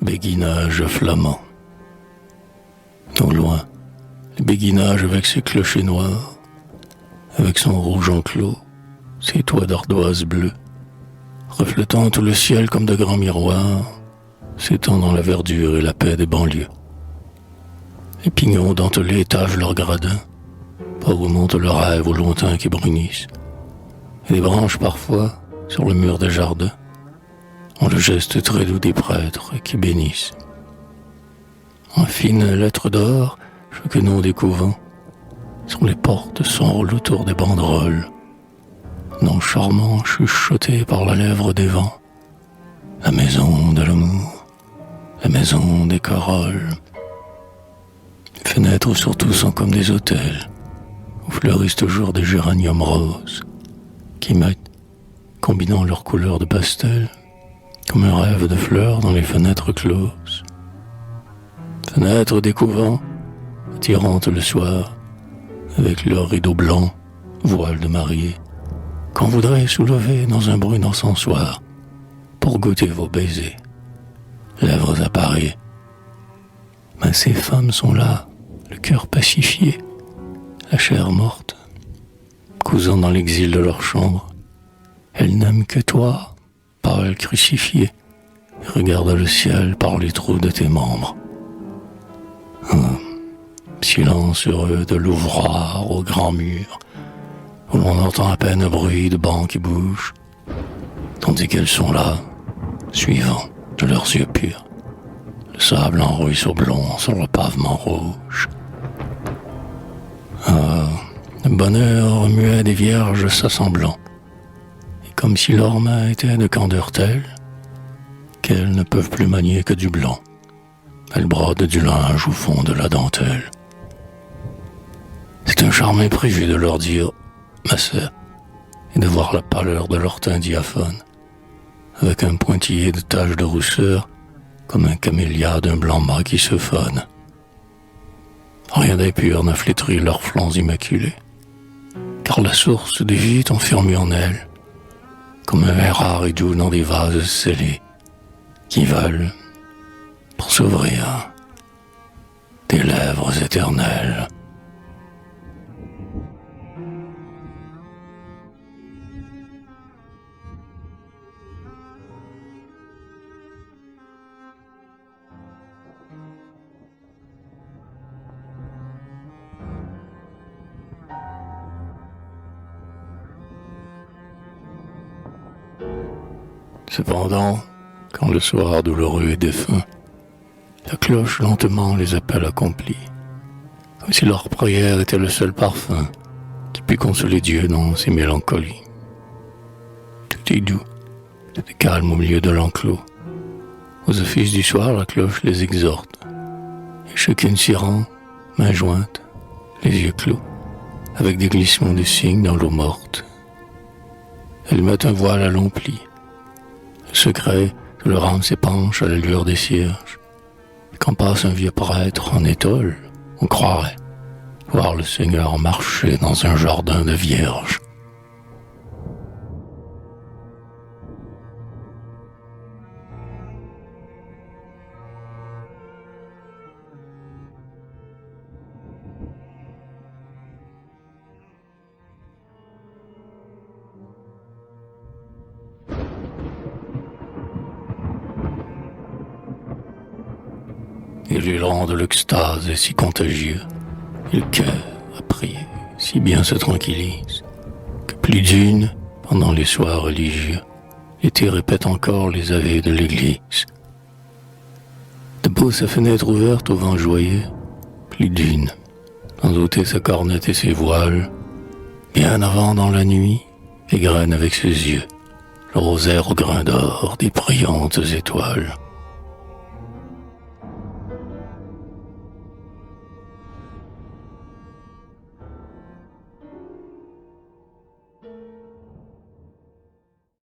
béguinage flamand. Au loin, le béguinage avec ses clochers noirs, avec son rouge enclos, ses toits d'ardoise bleue, reflétant tout le ciel comme de grands miroirs, s'étend dans la verdure et la paix des banlieues. Les pignons dentelés étagent leurs gradins, pas où monte le rêve au lointain qui brunissent, et les branches parfois, sur le mur des jardins, ont le geste très doux des prêtres qui bénissent. En fine lettres d'or, chaque nom des couvents, sur les portes s'enroule autour des banderoles, nom charmant chuchoté par la lèvre des vents, la maison de l'amour, la maison des corolles. Les fenêtres surtout sont comme des hôtels, où fleurissent toujours des géraniums roses, qui mettent, combinant leurs couleurs de pastel, comme un rêve de fleurs dans les fenêtres closes. Fenêtres des couvents, attirantes le soir, avec leurs rideaux blancs, voiles de mariée, qu'on voudrait soulever dans un brun encensoir, pour goûter vos baisers, lèvres apparées. Mais ces femmes sont là, le cœur pacifié, la chair morte, cousant dans l'exil de leur chambre. Elles n'aiment que toi, pâle crucifié, et regardent le ciel par les trous de tes membres. Silence heureux de l'ouvroir au grand mur, où l'on entend à peine un bruit de bancs qui bougent, tandis qu'elles sont là, suivant de leurs yeux purs, le sable en ruisseau blond sur le pavement rouge. Le bonheur muet des vierges s'assemblant, et comme si leurs mains étaient de candeur telle qu'elles ne peuvent plus manier que du blanc, elles brodent du linge au fond de la dentelle. C'est un charme imprévu de leur dire « ma sœur » et de voir la pâleur de leur teint diaphane, avec un pointillé de taches de rousseur comme un camélia d'un blanc mat qui se fane. Rien d'impur n'a flétri leurs flancs immaculés, car la source des vies est enfermée en elles, comme un vin rare et doux dans des vases scellés, qui veulent, pour s'ouvrir, des lèvres éternelles. Cependant, quand le soir douloureux est défunt, la cloche lentement les appelle accomplis, comme si leur prière était le seul parfum qui pût consoler Dieu dans ses mélancolies. Tout est doux, tout est calme au milieu de l'enclos. Aux offices du soir, la cloche les exhorte, et chacune s'y rend, main jointe, les yeux clos, avec des glissements de cygnes dans l'eau morte. Elle met un voile à long pli. Le secret de leur âme s'épanche à la lueur des cierges. Quand passe un vieux prêtre en étole, on croirait voir le Seigneur marcher dans un jardin de vierges. Et l'élan de l'extase est si contagieux, et le cœur, à prier, si bien se tranquillise, que plus d'une, pendant les soirs religieux, l'été répète encore les ave de l'église. Debout sa fenêtre ouverte au vent joyeux, plus d'une, sans ôter sa cornette et ses voiles, bien avant dans la nuit, égrène avec ses yeux le rosaire au grain d'or des brillantes étoiles.